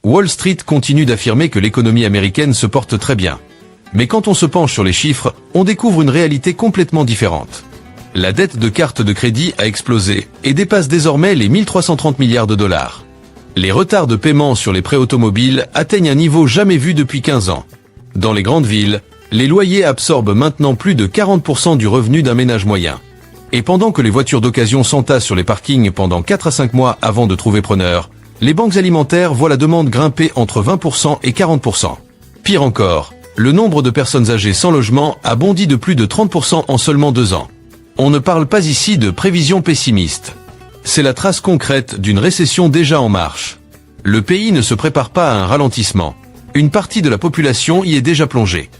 Wall Street continue d'affirmer que l'économie américaine se porte très bien. Mais quand on se penche sur les chiffres, on découvre une réalité complètement différente. La dette de cartes de crédit a explosé et dépasse désormais les 1330 milliards de dollars. Les retards de paiement sur les prêts automobiles atteignent un niveau jamais vu depuis 15 ans. Dans les grandes villes, les loyers absorbent maintenant plus de 40% du revenu d'un ménage moyen. Et pendant que les voitures d'occasion s'entassent sur les parkings pendant 4 à 5 mois avant de trouver preneur, les banques alimentaires voient la demande grimper entre 20% et 40%. Pire encore, le nombre de personnes âgées sans logement a bondi de plus de 30% en seulement 2 ans. On ne parle pas ici de prévisions pessimistes. C'est la trace concrète d'une récession déjà en marche. Le pays ne se prépare pas à un ralentissement. Une partie de la population y est déjà plongée.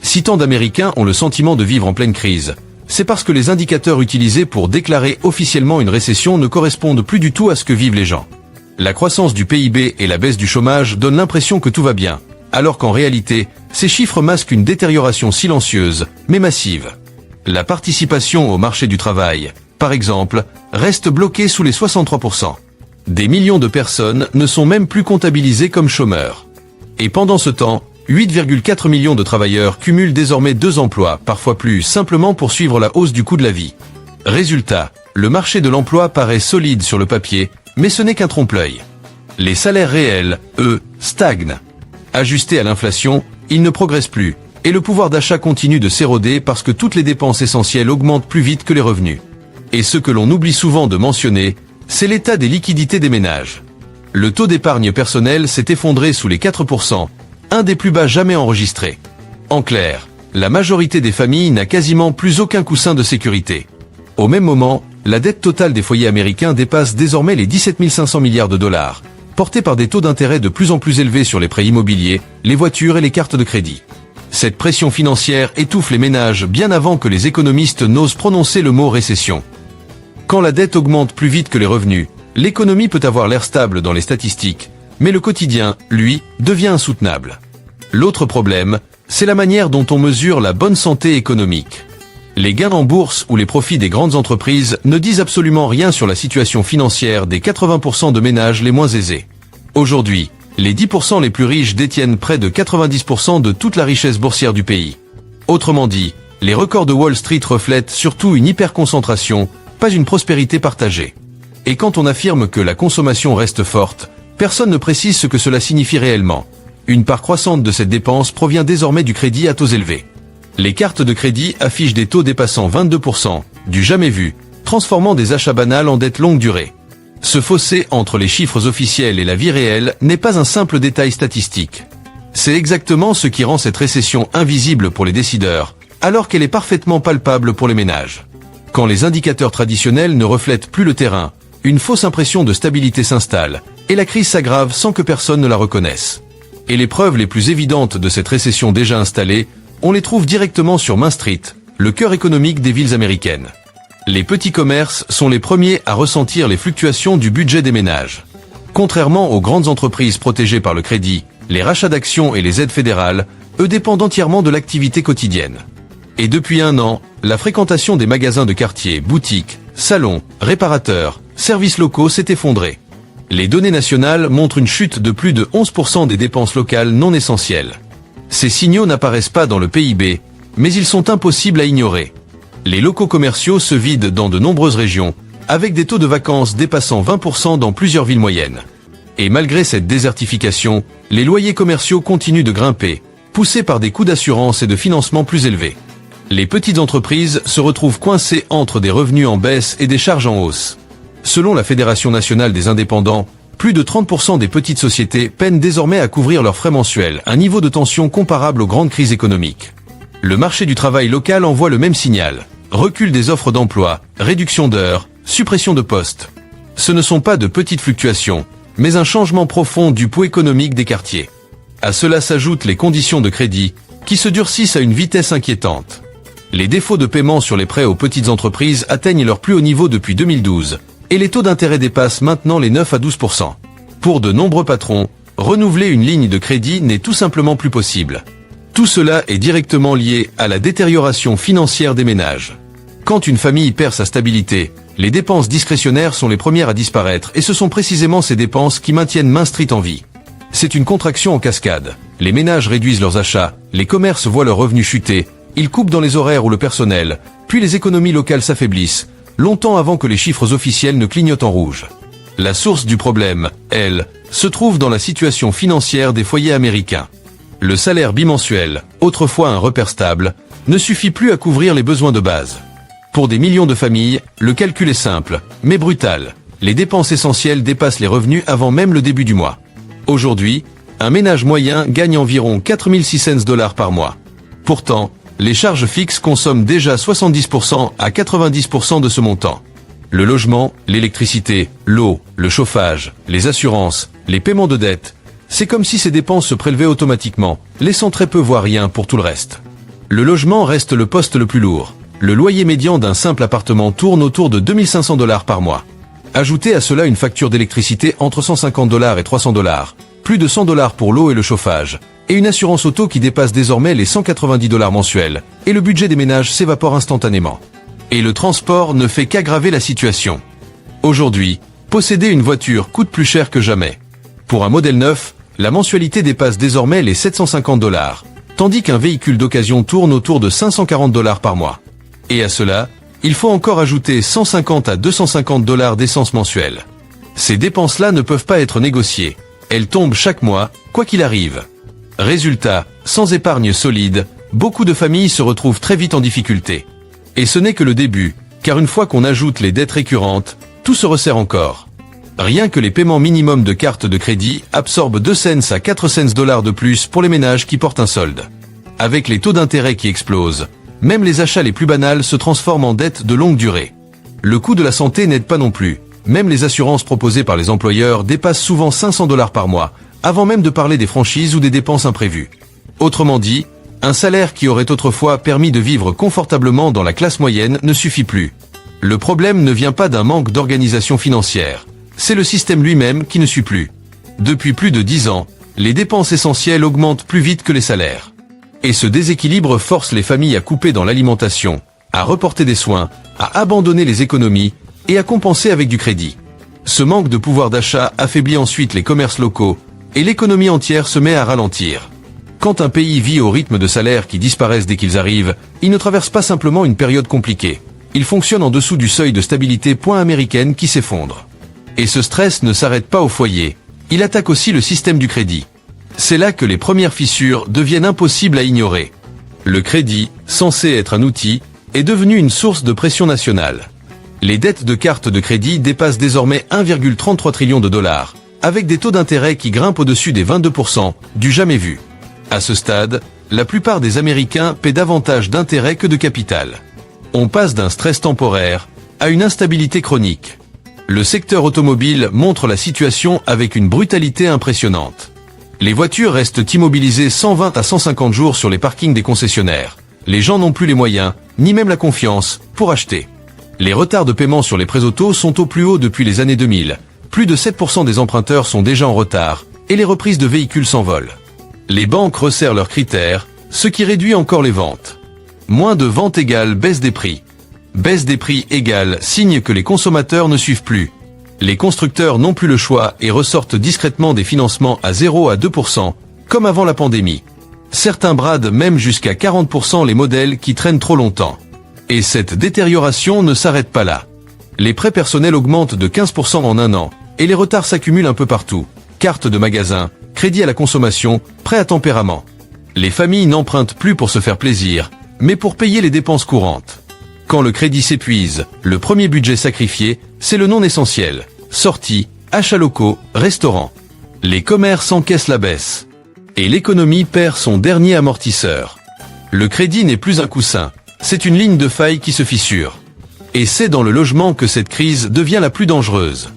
Si tant d'Américains ont le sentiment de vivre en pleine crise, c'est parce que les indicateurs utilisés pour déclarer officiellement une récession ne correspondent plus du tout à ce que vivent les gens. La croissance du PIB et la baisse du chômage donnent l'impression que tout va bien, alors qu'en réalité, ces chiffres masquent une détérioration silencieuse, mais massive. La participation au marché du travail, par exemple, reste bloquée sous les 63%. Des millions de personnes ne sont même plus comptabilisées comme chômeurs. Et pendant ce temps, 8,4 millions de travailleurs cumulent désormais 2 emplois, parfois plus, simplement pour suivre la hausse du coût de la vie. Résultat, le marché de l'emploi paraît solide sur le papier, mais ce n'est qu'un trompe-l'œil. Les salaires réels, eux, stagnent. Ajustés à l'inflation, ils ne progressent plus, et le pouvoir d'achat continue de s'éroder parce que toutes les dépenses essentielles augmentent plus vite que les revenus. Et ce que l'on oublie souvent de mentionner, c'est l'état des liquidités des ménages. Le taux d'épargne personnelle s'est effondré sous les 4%, un des plus bas jamais enregistrés. En clair, la majorité des familles n'a quasiment plus aucun coussin de sécurité. Au même moment, la dette totale des foyers américains dépasse désormais les 17 500 milliards de dollars, portée par des taux d'intérêt de plus en plus élevés sur les prêts immobiliers, les voitures et les cartes de crédit. Cette pression financière étouffe les ménages bien avant que les économistes n'osent prononcer le mot récession. Quand la dette augmente plus vite que les revenus, l'économie peut avoir l'air stable dans les statistiques, mais le quotidien, lui, devient insoutenable. L'autre problème, c'est la manière dont on mesure la bonne santé économique. Les gains en bourse ou les profits des grandes entreprises ne disent absolument rien sur la situation financière des 80% de ménages les moins aisés. Aujourd'hui, les 10% les plus riches détiennent près de 90% de toute la richesse boursière du pays. Autrement dit, les records de Wall Street reflètent surtout une hyperconcentration, pas une prospérité partagée. Et quand on affirme que la consommation reste forte, personne ne précise ce que cela signifie réellement. Une part croissante de cette dépense provient désormais du crédit à taux élevés. Les cartes de crédit affichent des taux dépassant 22%, du jamais vu, transformant des achats banals en dettes longue durée. Ce fossé entre les chiffres officiels et la vie réelle n'est pas un simple détail statistique. C'est exactement ce qui rend cette récession invisible pour les décideurs, alors qu'elle est parfaitement palpable pour les ménages. Quand les indicateurs traditionnels ne reflètent plus le terrain, une fausse impression de stabilité s'installe, et la crise s'aggrave sans que personne ne la reconnaisse. Et les preuves les plus évidentes de cette récession déjà installée, on les trouve directement sur Main Street, le cœur économique des villes américaines. Les petits commerces sont les premiers à ressentir les fluctuations du budget des ménages. Contrairement aux grandes entreprises protégées par le crédit, les rachats d'actions et les aides fédérales, eux dépendent entièrement de l'activité quotidienne. Et depuis 1 an, la fréquentation des magasins de quartier, boutiques, salons, réparateurs, services locaux s'est effondrée. Les données nationales montrent une chute de plus de 11% des dépenses locales non essentielles. Ces signaux n'apparaissent pas dans le PIB, mais ils sont impossibles à ignorer. Les locaux commerciaux se vident dans de nombreuses régions, avec des taux de vacances dépassant 20% dans plusieurs villes moyennes. Et malgré cette désertification, les loyers commerciaux continuent de grimper, poussés par des coûts d'assurance et de financement plus élevés. Les petites entreprises se retrouvent coincées entre des revenus en baisse et des charges en hausse. Selon la Fédération nationale des indépendants, plus de 30% des petites sociétés peinent désormais à couvrir leurs frais mensuels, un niveau de tension comparable aux grandes crises économiques. Le marché du travail local envoie le même signal. Recul des offres d'emploi, réduction d'heures, suppression de postes. Ce ne sont pas de petites fluctuations, mais un changement profond du pouls économique des quartiers. À cela s'ajoutent les conditions de crédit, qui se durcissent à une vitesse inquiétante. Les défauts de paiement sur les prêts aux petites entreprises atteignent leur plus haut niveau depuis 2012, et les taux d'intérêt dépassent maintenant les 9 à 12%. Pour de nombreux patrons, renouveler une ligne de crédit n'est tout simplement plus possible. Tout cela est directement lié à la détérioration financière des ménages. Quand une famille perd sa stabilité, les dépenses discrétionnaires sont les premières à disparaître et ce sont précisément ces dépenses qui maintiennent Main Street en vie. C'est une contraction en cascade. Les ménages réduisent leurs achats, les commerces voient leurs revenus chuter, ils coupent dans les horaires ou le personnel, puis les économies locales s'affaiblissent, longtemps avant que les chiffres officiels ne clignotent en rouge. La source du problème, elle, se trouve dans la situation financière des foyers américains. Le salaire bimensuel, autrefois un repère stable, ne suffit plus à couvrir les besoins de base. Pour des millions de familles, le calcul est simple, mais brutal. Les dépenses essentielles dépassent les revenus avant même le début du mois. Aujourd'hui, un ménage moyen gagne environ 4600 $ par mois. Pourtant, les charges fixes consomment déjà 70% à 90% de ce montant. Le logement, l'électricité, l'eau, le chauffage, les assurances, les paiements de dettes, c'est comme si ces dépenses se prélevaient automatiquement, laissant très peu voire rien pour tout le reste. Le logement reste le poste le plus lourd. Le loyer médian d'un simple appartement tourne autour de 2500 $ par mois. Ajoutez à cela une facture d'électricité entre 150 $ et 300 $, plus de 100 $ pour l'eau et le chauffage, et une assurance auto qui dépasse désormais les 190 $ mensuels, et le budget des ménages s'évapore instantanément. Et le transport ne fait qu'aggraver la situation. Aujourd'hui, posséder une voiture coûte plus cher que jamais. Pour un modèle neuf, la mensualité dépasse désormais les 750 $, tandis qu'un véhicule d'occasion tourne autour de 540 $ par mois. Et à cela, il faut encore ajouter 150 à 250 $ d'essence mensuelle. Ces dépenses-là ne peuvent pas être négociées. Elles tombent chaque mois, quoi qu'il arrive. Résultat, sans épargne solide, beaucoup de familles se retrouvent très vite en difficulté. Et ce n'est que le début, car une fois qu'on ajoute les dettes récurrentes, tout se resserre encore. Rien que les paiements minimums de cartes de crédit absorbent 2 cents à 4 cents $ de plus pour les ménages qui portent un solde. Avec les taux d'intérêt qui explosent, même les achats les plus banals se transforment en dettes de longue durée. Le coût de la santé n'aide pas non plus. Même les assurances proposées par les employeurs dépassent souvent 500 $ par mois, avant même de parler des franchises ou des dépenses imprévues. Autrement dit, un salaire qui aurait autrefois permis de vivre confortablement dans la classe moyenne ne suffit plus. Le problème ne vient pas d'un manque d'organisation financière. C'est le système lui-même qui ne suit plus. Depuis plus de 10 ans, les dépenses essentielles augmentent plus vite que les salaires. Et ce déséquilibre force les familles à couper dans l'alimentation, à reporter des soins, à abandonner les économies et à compenser avec du crédit. Ce manque de pouvoir d'achat affaiblit ensuite les commerces locaux et l'économie entière se met à ralentir. Quand un pays vit au rythme de salaires qui disparaissent dès qu'ils arrivent, il ne traverse pas simplement une période compliquée. Il fonctionne en dessous du seuil de stabilité américaine qui s'effondre. Et ce stress ne s'arrête pas au foyer, il attaque aussi le système du crédit. C'est là que les premières fissures deviennent impossibles à ignorer. Le crédit, censé être un outil, est devenu une source de pression nationale. Les dettes de cartes de crédit dépassent désormais 1,33 trillion de $, avec des taux d'intérêt qui grimpent au-dessus des 22%, du jamais vu. À ce stade, la plupart des Américains paient davantage d'intérêts que de capital. On passe d'un stress temporaire à une instabilité chronique. Le secteur automobile montre la situation avec une brutalité impressionnante. Les voitures restent immobilisées 120 à 150 jours sur les parkings des concessionnaires. Les gens n'ont plus les moyens, ni même la confiance, pour acheter. Les retards de paiement sur les prêts auto sont au plus haut depuis les années 2000. Plus de 7% des emprunteurs sont déjà en retard, et les reprises de véhicules s'envolent. Les banques resserrent leurs critères, ce qui réduit encore les ventes. Moins de ventes égale baisse des prix. Baisse des prix égale signe que les consommateurs ne suivent plus. Les constructeurs n'ont plus le choix et ressortent discrètement des financements à 0 à 2%, comme avant la pandémie. Certains bradent même jusqu'à 40% les modèles qui traînent trop longtemps. Et cette détérioration ne s'arrête pas là. Les prêts personnels augmentent de 15% en un an, et les retards s'accumulent un peu partout. Cartes de magasin, crédit à la consommation, prêts à tempérament. Les familles n'empruntent plus pour se faire plaisir, mais pour payer les dépenses courantes. Quand le crédit s'épuise, le premier budget sacrifié, c'est le non essentiel. Sorties, achats locaux, restaurants. Les commerces encaissent la baisse. Et l'économie perd son dernier amortisseur. Le crédit n'est plus un coussin, c'est une ligne de faille qui se fissure. Et c'est dans le logement que cette crise devient la plus dangereuse.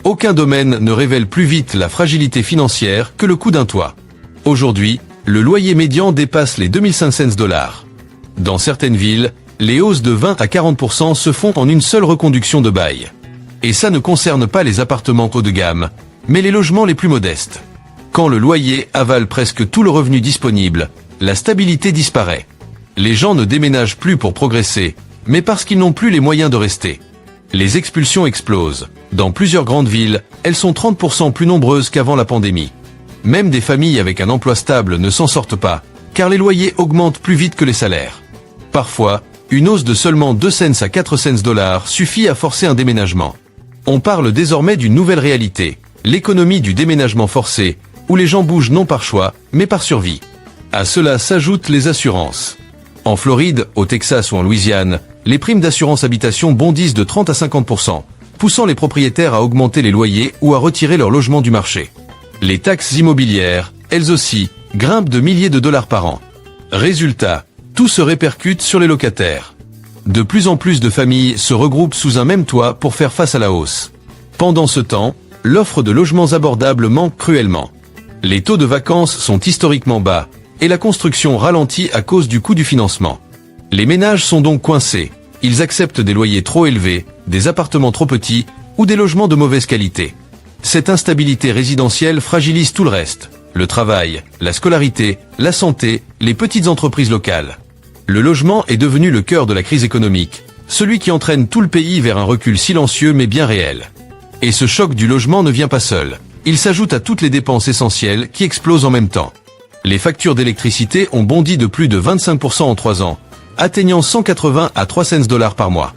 Aucun domaine ne révèle plus vite la fragilité financière que le coût d'un toit. Aujourd'hui, le loyer médian dépasse les 2500 $. Dans certaines villes, les hausses de 20 à 40% se font en une seule reconduction de bail. Et ça ne concerne pas les appartements haut de gamme, mais les logements les plus modestes. Quand le loyer avale presque tout le revenu disponible, la stabilité disparaît. Les gens ne déménagent plus pour progresser, mais parce qu'ils n'ont plus les moyens de rester. Les expulsions explosent. Dans plusieurs grandes villes, elles sont 30% plus nombreuses qu'avant la pandémie. Même des familles avec un emploi stable ne s'en sortent pas, car les loyers augmentent plus vite que les salaires. Parfois, une hausse de seulement 2 cents à 4 cents dollars suffit à forcer un déménagement. On parle désormais d'une nouvelle réalité, l'économie du déménagement forcé, où les gens bougent non par choix, mais par survie. À cela s'ajoutent les assurances. En Floride, au Texas ou en Louisiane, les primes d'assurance habitation bondissent de 30 à 50%, poussant les propriétaires à augmenter les loyers ou à retirer leur logement du marché. Les taxes immobilières, elles aussi, grimpent de milliers de dollars par an. Résultat, tout se répercute sur les locataires. De plus en plus de familles se regroupent sous un même toit pour faire face à la hausse. Pendant ce temps, l'offre de logements abordables manque cruellement. Les taux de vacances sont historiquement bas, et la construction ralentit à cause du coût du financement. Les ménages sont donc coincés. Ils acceptent des loyers trop élevés, des appartements trop petits ou des logements de mauvaise qualité. Cette instabilité résidentielle fragilise tout le reste. Le travail, la scolarité, la santé, les petites entreprises locales. Le logement est devenu le cœur de la crise économique, celui qui entraîne tout le pays vers un recul silencieux mais bien réel. Et ce choc du logement ne vient pas seul. Il s'ajoute à toutes les dépenses essentielles qui explosent en même temps. Les factures d'électricité ont bondi de plus de 25% en 3 ans, atteignant 180 à 300 dollars par mois.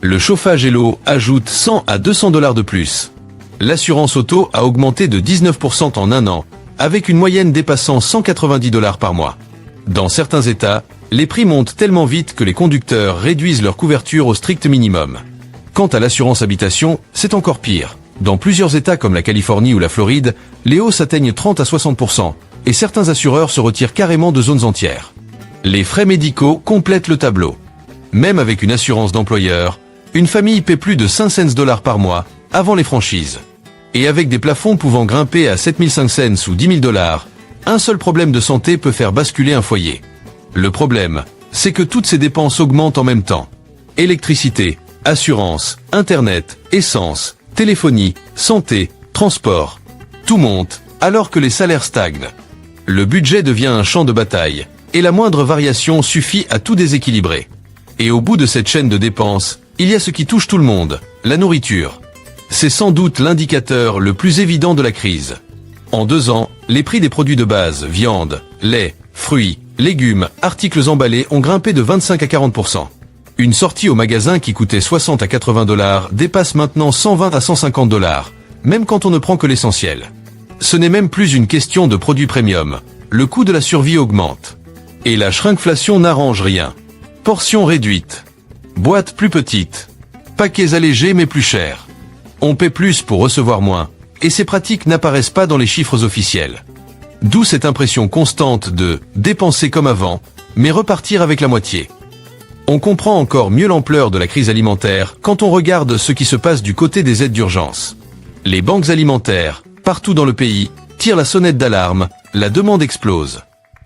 Le chauffage et l'eau ajoutent 100 à 200 dollars de plus. L'assurance auto a augmenté de 19% en 1 an, avec une moyenne dépassant 190 dollars par mois. Dans certains États, les prix montent tellement vite que les conducteurs réduisent leur couverture au strict minimum. Quant à l'assurance habitation, c'est encore pire. Dans plusieurs États comme la Californie ou la Floride, les hausses atteignent 30 à 60%, et certains assureurs se retirent carrément de zones entières. Les frais médicaux complètent le tableau. Même avec une assurance d'employeur, une famille paie plus de 500 dollars par mois avant les franchises. Et avec des plafonds pouvant grimper à 7500 ou 10 000 dollars, un seul problème de santé peut faire basculer un foyer. Le problème, c'est que toutes ces dépenses augmentent en même temps. Électricité, assurance, internet, essence, téléphonie, santé, transport. Tout monte, alors que les salaires stagnent. Le budget devient un champ de bataille, et la moindre variation suffit à tout déséquilibrer. Et au bout de cette chaîne de dépenses, il y a ce qui touche tout le monde, la nourriture. C'est sans doute l'indicateur le plus évident de la crise. En 2 ans, les prix des produits de base, viande, lait, fruits, légumes, articles emballés ont grimpé de 25 à 40%. Une sortie au magasin qui coûtait 60 à 80 dollars dépasse maintenant 120 à 150 dollars, même quand on ne prend que l'essentiel. Ce n'est même plus une question de produits premium. Le coût de la survie augmente. Et la shrinkflation n'arrange rien. Portions réduites. Boîtes plus petites. Paquets allégés mais plus chers. On paie plus pour recevoir moins, et ces pratiques n'apparaissent pas dans les chiffres officiels. D'où cette impression constante de dépenser comme avant, mais repartir avec la moitié. On comprend encore mieux l'ampleur de la crise alimentaire quand on regarde ce qui se passe du côté des aides d'urgence. Les banques alimentaires, partout dans le pays, tirent la sonnette d'alarme, la demande explose.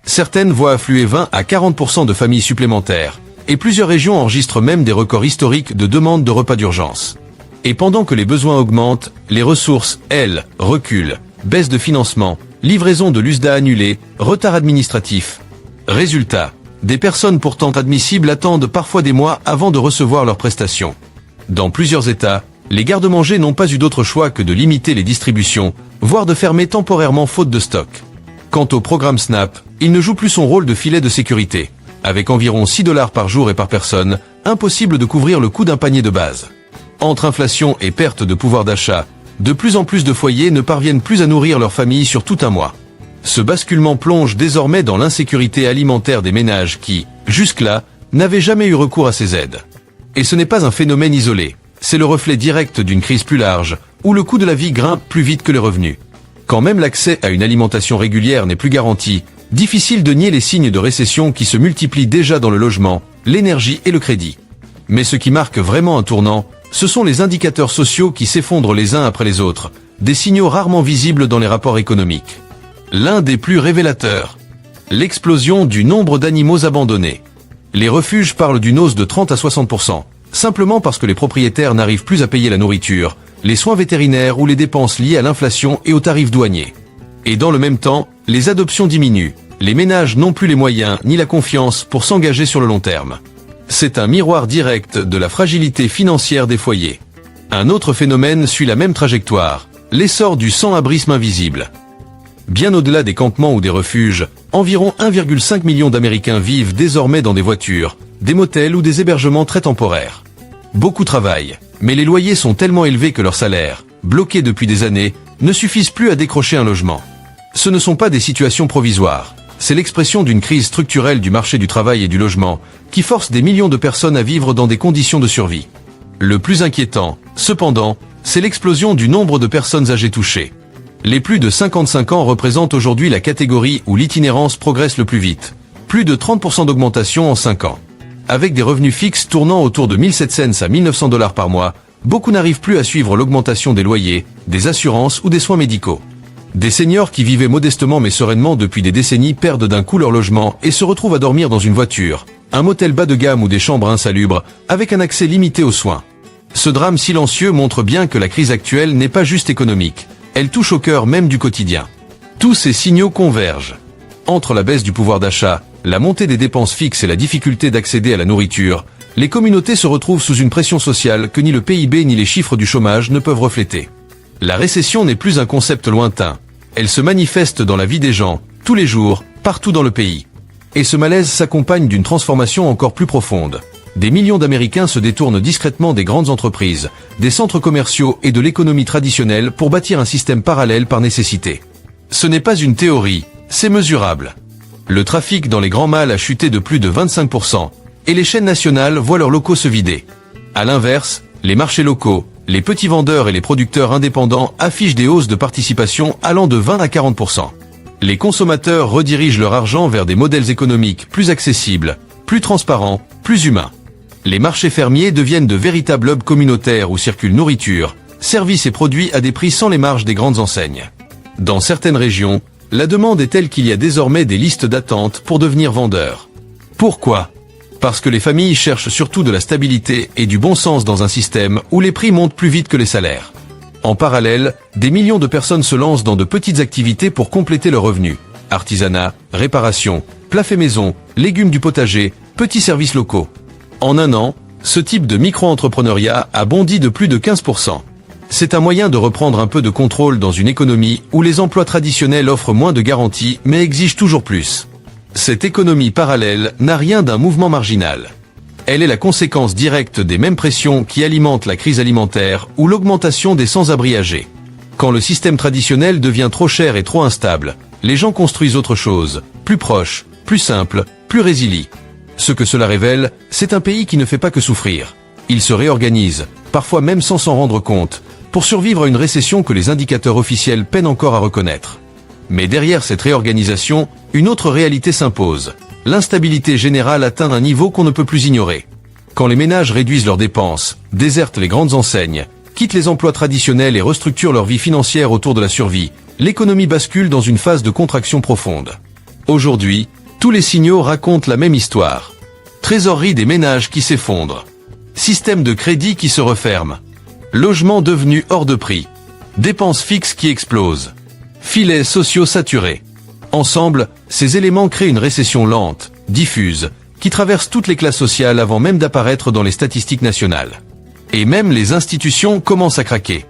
Certaines voient affluer 20 à 40% de familles supplémentaires, et plusieurs régions enregistrent même des records historiques de demandes de repas d'urgence. Et pendant que les besoins augmentent, les ressources, elles, reculent, baisse de financement, livraison de l'USDA annulée, retard administratif. Résultat, des personnes pourtant admissibles attendent parfois des mois avant de recevoir leurs prestations. Dans plusieurs États, les garde-manger n'ont pas eu d'autre choix que de limiter les distributions, voire de fermer temporairement faute de stock. Quant au programme SNAP, il ne joue plus son rôle de filet de sécurité. Avec environ 6 dollars par jour et par personne, impossible de couvrir le coût d'un panier de base. Entre inflation et perte de pouvoir d'achat, de plus en plus de foyers ne parviennent plus à nourrir leur famille sur tout un mois. Ce basculement plonge désormais dans l'insécurité alimentaire des ménages qui, jusque-là, n'avaient jamais eu recours à ces aides. Et ce n'est pas un phénomène isolé, c'est le reflet direct d'une crise plus large, où le coût de la vie grimpe plus vite que les revenus. Quand même l'accès à une alimentation régulière n'est plus garanti, difficile de nier les signes de récession qui se multiplient déjà dans le logement, l'énergie et le crédit. Mais ce qui marque vraiment un tournant, ce sont les indicateurs sociaux qui s'effondrent les uns après les autres, des signaux rarement visibles dans les rapports économiques. L'un des plus révélateurs, l'explosion du nombre d'animaux abandonnés. Les refuges parlent d'une hausse de 30 à 60%, simplement parce que les propriétaires n'arrivent plus à payer la nourriture, les soins vétérinaires ou les dépenses liées à l'inflation et aux tarifs douaniers. Et dans le même temps, les adoptions diminuent, les ménages n'ont plus les moyens ni la confiance pour s'engager sur le long terme. C'est un miroir direct de la fragilité financière des foyers. Un autre phénomène suit la même trajectoire, l'essor du sans-abrisme invisible. Bien au-delà des campements ou des refuges, environ 1,5 million d'Américains vivent désormais dans des voitures, des motels ou des hébergements très temporaires. Beaucoup travaillent, mais les loyers sont tellement élevés que leurs salaires, bloqués depuis des années, ne suffisent plus à décrocher un logement. Ce ne sont pas des situations provisoires, c'est l'expression d'une crise structurelle du marché du travail et du logement, qui force des millions de personnes à vivre dans des conditions de survie. Le plus inquiétant, cependant, c'est l'explosion du nombre de personnes âgées touchées. Les plus de 55 ans représentent aujourd'hui la catégorie où l'itinérance progresse le plus vite. Plus de 30% d'augmentation en 5 ans. Avec des revenus fixes tournant autour de 1700 à 1900 $ par mois, beaucoup n'arrivent plus à suivre l'augmentation des loyers, des assurances ou des soins médicaux. Des seniors qui vivaient modestement mais sereinement depuis des décennies perdent d'un coup leur logement et se retrouvent à dormir dans une voiture, un motel bas de gamme ou des chambres insalubres, avec un accès limité aux soins. Ce drame silencieux montre bien que la crise actuelle n'est pas juste économique, elle touche au cœur même du quotidien. Tous ces signaux convergent. Entre la baisse du pouvoir d'achat, la montée des dépenses fixes et la difficulté d'accéder à la nourriture, les communautés se retrouvent sous une pression sociale que ni le PIB ni les chiffres du chômage ne peuvent refléter. La récession n'est plus un concept lointain. Elle se manifeste dans la vie des gens, tous les jours, partout dans le pays. Et ce malaise s'accompagne d'une transformation encore plus profonde. Des millions d'Américains se détournent discrètement des grandes entreprises, des centres commerciaux et de l'économie traditionnelle pour bâtir un système parallèle par nécessité. Ce n'est pas une théorie, c'est mesurable. Le trafic dans les grands malls a chuté de plus de 25%, et les chaînes nationales voient leurs locaux se vider. À l'inverse, les marchés locaux, les petits vendeurs et les producteurs indépendants affichent des hausses de participation allant de 20 à 40%. Les consommateurs redirigent leur argent vers des modèles économiques plus accessibles, plus transparents, plus humains. Les marchés fermiers deviennent de véritables hubs communautaires où circulent nourriture, services et produits à des prix sans les marges des grandes enseignes. Dans certaines régions, la demande est telle qu'il y a désormais des listes d'attente pour devenir vendeur. Pourquoi ? Parce que les familles cherchent surtout de la stabilité et du bon sens dans un système où les prix montent plus vite que les salaires. En parallèle, des millions de personnes se lancent dans de petites activités pour compléter leurs revenus. Artisanat, réparation, plats faits maison, légumes du potager, petits services locaux. En un an, ce type de micro-entrepreneuriat a bondi de plus de 15%. C'est un moyen de reprendre un peu de contrôle dans une économie où les emplois traditionnels offrent moins de garanties mais exigent toujours plus. Cette économie parallèle n'a rien d'un mouvement marginal. Elle est la conséquence directe des mêmes pressions qui alimentent la crise alimentaire ou l'augmentation des sans-abri âgés. Quand le système traditionnel devient trop cher et trop instable, les gens construisent autre chose, plus proche, plus simple, plus résilient. Ce que cela révèle, c'est un pays qui ne fait pas que souffrir. Il se réorganise, parfois même sans s'en rendre compte, pour survivre à une récession que les indicateurs officiels peinent encore à reconnaître. Mais derrière cette réorganisation, une autre réalité s'impose. L'instabilité générale atteint un niveau qu'on ne peut plus ignorer. Quand les ménages réduisent leurs dépenses, désertent les grandes enseignes, quittent les emplois traditionnels et restructurent leur vie financière autour de la survie, l'économie bascule dans une phase de contraction profonde. Aujourd'hui, tous les signaux racontent la même histoire. Trésorerie des ménages qui s'effondre. Système de crédit qui se referme. Logements devenus hors de prix. Dépenses fixes qui explosent. Filets sociaux saturés. Ensemble, ces éléments créent une récession lente, diffuse, qui traverse toutes les classes sociales avant même d'apparaître dans les statistiques nationales. Et même les institutions commencent à craquer.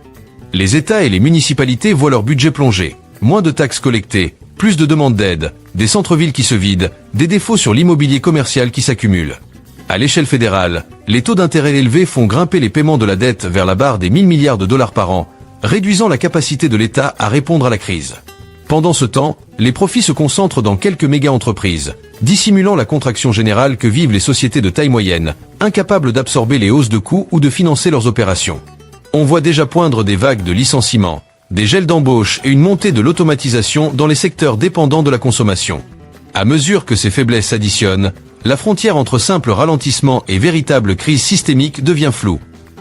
Les États et les municipalités voient leur budget plonger. Moins de taxes collectées, plus de demandes d'aide, des centres-villes qui se vident, des défauts sur l'immobilier commercial qui s'accumulent. À l'échelle fédérale, les taux d'intérêt élevés font grimper les paiements de la dette vers la barre des 1000 milliards de dollars par an, réduisant la capacité de l'État à répondre à la crise. Pendant ce temps, les profits se concentrent dans quelques méga-entreprises, dissimulant la contraction générale que vivent les sociétés de taille moyenne, incapables d'absorber les hausses de coûts ou de financer leurs opérations. On voit déjà poindre des vagues de licenciements, des gels d'embauche et une montée de l'automatisation dans les secteurs dépendants de la consommation. À mesure que ces faiblesses s'additionnent, la frontière entre simple ralentissement et véritable crise systémique devient floue.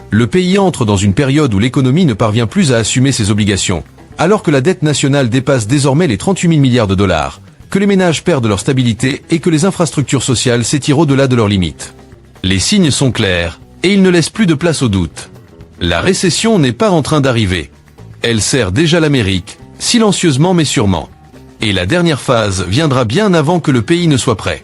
Le pays entre dans une période où l'économie ne parvient plus à assumer ses obligations, alors que la dette nationale dépasse désormais les 38 000 milliards de dollars, que les ménages perdent leur stabilité et que les infrastructures sociales s'étirent au-delà de leurs limites. Les signes sont clairs, et ils ne laissent plus de place au doute. La récession n'est pas en train d'arriver. Elle serre déjà l'Amérique, silencieusement mais sûrement. Et la dernière phase viendra bien avant que le pays ne soit prêt.